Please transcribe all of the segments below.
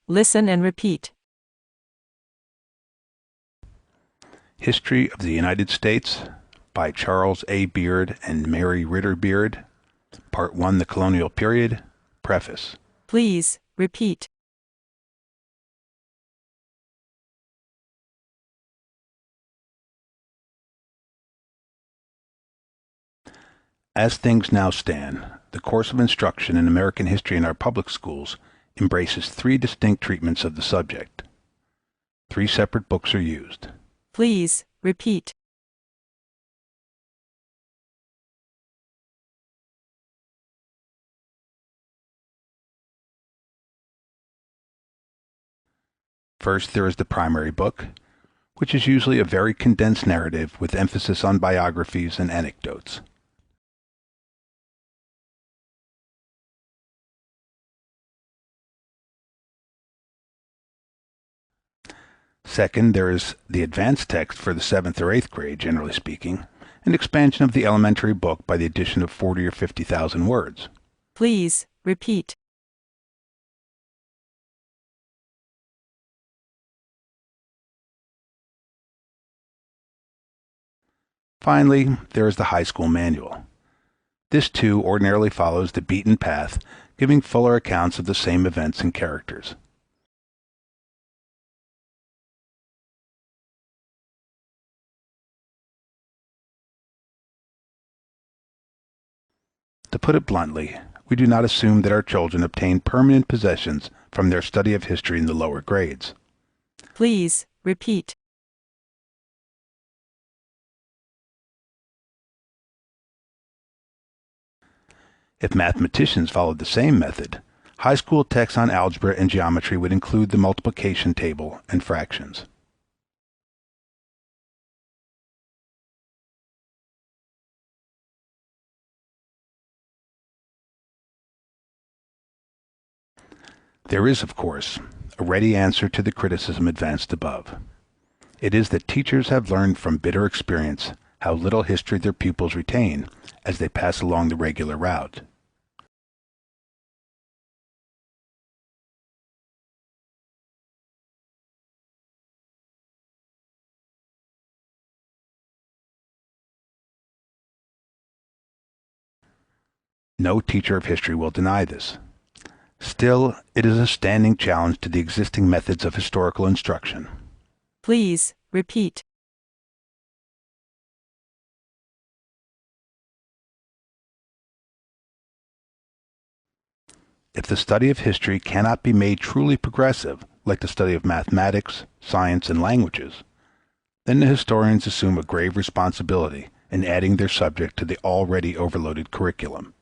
Listen and repeat. History of the United States by Charles A. Beard and Mary Ritter Beard. Part 1, The Colonial Period. Preface. Please, repeat. As things now stand, the course of instruction in American history in our public schools embraces three distinct treatments of the subject. Three separate books are used. Please, repeat. First, there is the primary book, which is usually a very condensed narrative with emphasis on biographies and anecdotes. Second, there is the advanced text for the 7th or 8th grade, generally speaking, an expansion of the elementary book by the addition of 40 or 50,000 words. Please, repeat. Finally, there is the high school manual. This too ordinarily follows the beaten path, giving fuller accounts of the same events and characters. To put it bluntly, we do not assume that our children obtain permanent possessions from their study of history in the lower grades. Please, repeat. If mathematicians followed the same method, high school texts on algebra and geometry would include the multiplication table and fractions. There is, of course, a ready answer to the criticism advanced above. It is that teachers have learned from bitter experience how little history their pupils retain as they pass along the regular route. No teacher of history will deny this. Still, it is a standing challenge to the existing methods of historical instruction. Please, repeat. If the study of history cannot be made truly progressive, like the study of mathematics, science, and languages, then the historians assume a grave responsibility in adding their subject to the already overloaded curriculum.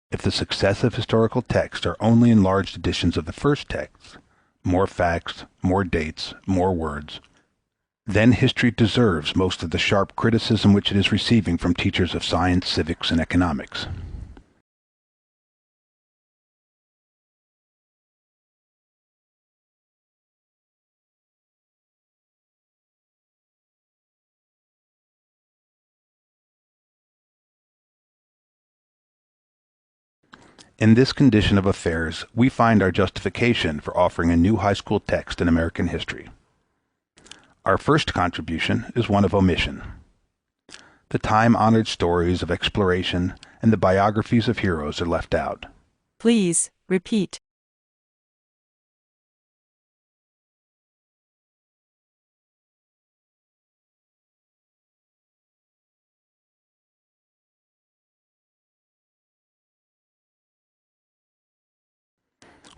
If the successive historical texts are only enlarged editions of the first text, more facts, more dates, more words, then history deserves most of the sharp criticism which it is receiving from teachers of science, civics, and economics. In this condition of affairs, we find our justification for offering a new high school text in American history. Our first contribution is one of omission. The time-honored stories of exploration and the biographies of heroes are left out. Please, repeat.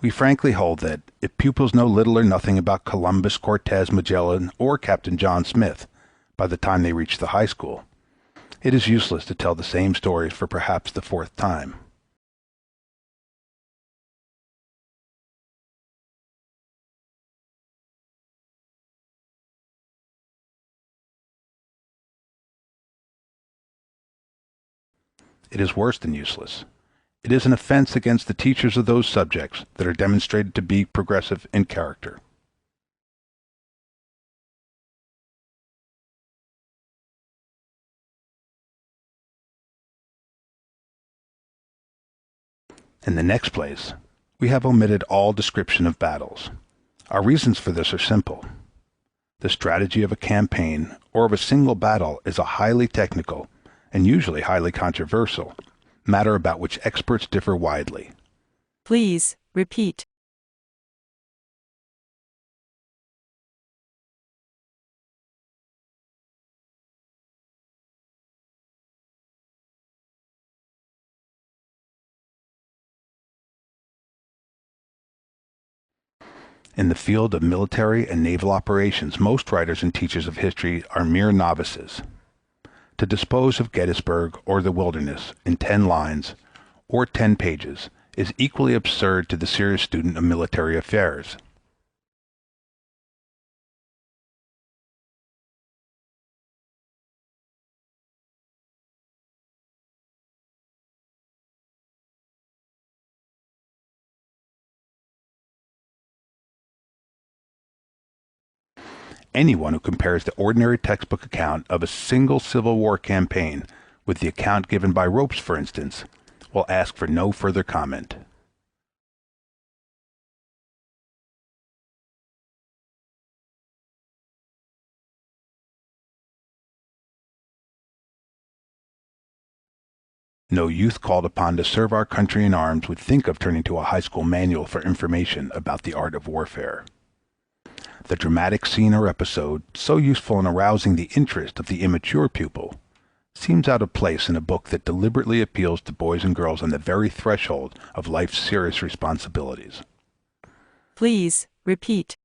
We frankly hold that, if pupils know little or nothing about Columbus, Cortez, Magellan, or Captain John Smith by the time they reach the high school, it is useless to tell the same stories for perhaps the fourth time. It is worse than useless. It is an offense against the teachers of those subjects that are demonstrated to be progressive in character. In the next place, we have omitted all description of battles. Our reasons for this are simple. The strategy of a campaign or of a single battle is a highly technical, and usually highly controversial, matter about which experts differ widely. Please, repeat. In the field of military and naval operations, most writers and teachers of history are mere novices. To dispose of Gettysburg or the Wilderness in 10 lines or 10 pages is equally absurd to the serious student of military affairs. Anyone who compares the ordinary textbook account of a single Civil War campaign with the account given by Ropes, for instance, will ask for no further comment. No youth called upon to serve our country in arms would think of turning to a high school manual for information about the art of warfare. The dramatic scene or episode, so useful in arousing the interest of the immature pupil, seems out of place in a book that deliberately appeals to boys and girls on the very threshold of life's serious responsibilities. Please, repeat.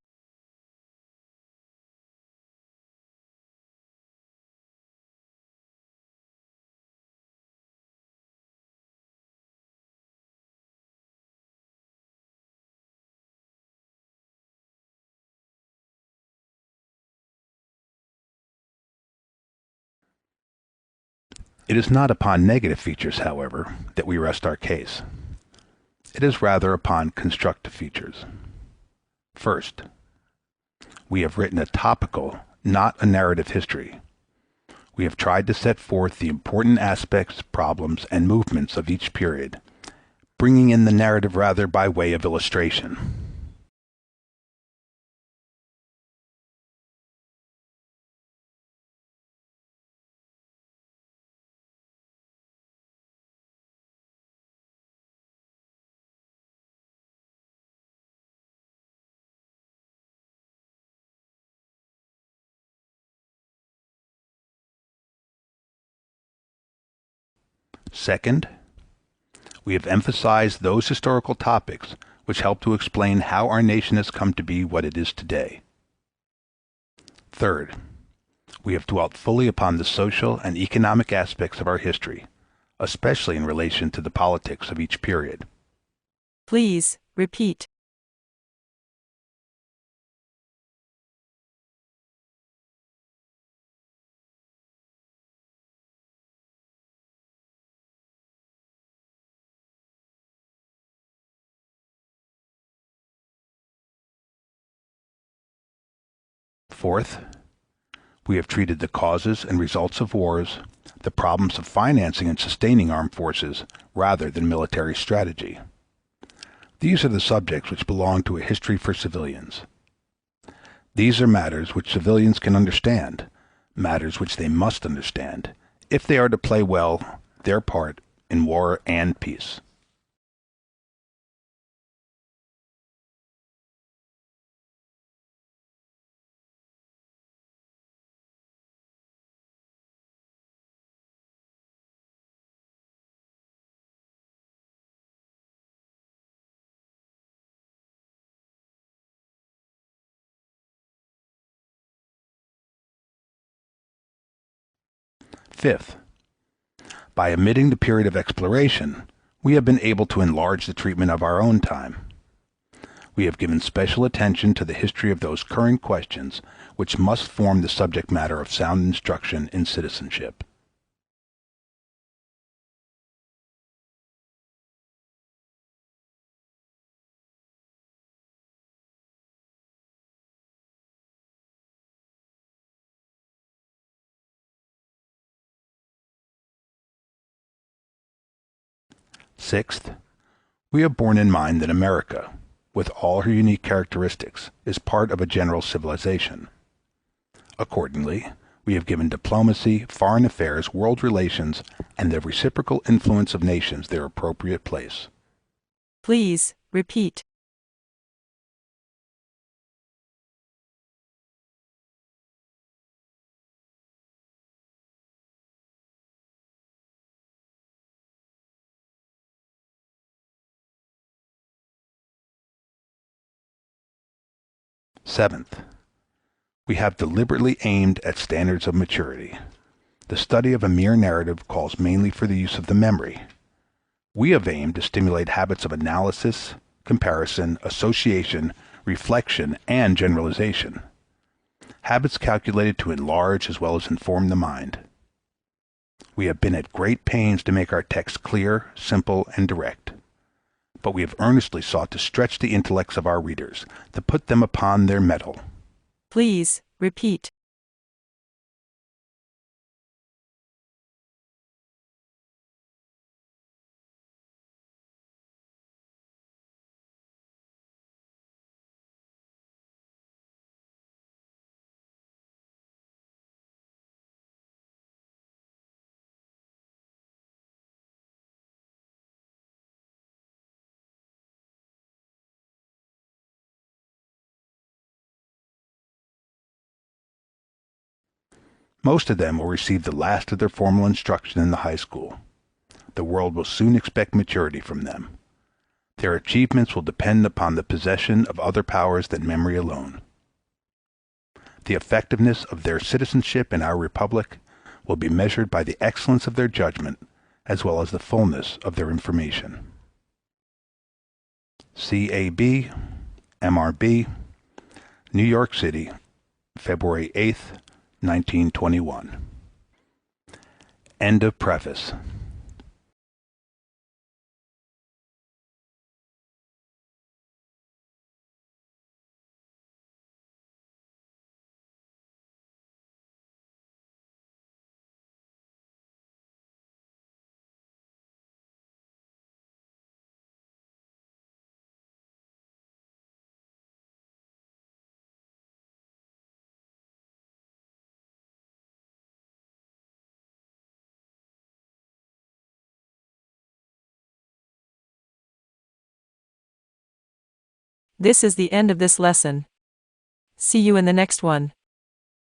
It is not upon negative features, however, that we rest our case. It is rather upon constructive features. First, we have written a topical, not a narrative history. We have tried to set forth the important aspects, problems, and movements of each period, bringing in the narrative rather by way of illustration. Second, we have emphasized those historical topics which help to explain how our nation has come to be what it is today. Third, we have dwelt fully upon the social and economic aspects of our history, especially in relation to the politics of each period. Please, repeat. Fourth, we have treated the causes and results of wars, the problems of financing and sustaining armed forces, rather than military strategy. These are the subjects which belong to a history for civilians. These are matters which civilians can understand, matters which they must understand, if they are to play well their part in war and peace. Fifth, by omitting the period of exploration, we have been able to enlarge the treatment of our own time. We have given special attention to the history of those current questions which must form the subject matter of sound instruction in citizenship. Sixth, we have borne in mind that America, with all her unique characteristics, is part of a general civilization. Accordingly, we have given diplomacy, foreign affairs, world relations, and the reciprocal influence of nations their appropriate place. Please, repeat. Seventh, we have deliberately aimed at standards of maturity. The study of a mere narrative calls mainly for the use of the memory. We have aimed to stimulate habits of analysis, comparison, association, reflection, and generalization. Habits calculated to enlarge as well as inform the mind. We have been at great pains to make our text clear, simple, and direct. But we have earnestly sought to stretch the intellects of our readers, to put them upon their mettle. Please, repeat. Most of them will receive the last of their formal instruction in the high school. The world will soon expect maturity from them. Their achievements will depend upon the possession of other powers than memory alone. The effectiveness of their citizenship in our republic will be measured by the excellence of their judgment as well as the fullness of their information. CAB, MRB, New York City, February 8th, 1921. End of preface. This is the end of this lesson. See you in the next one.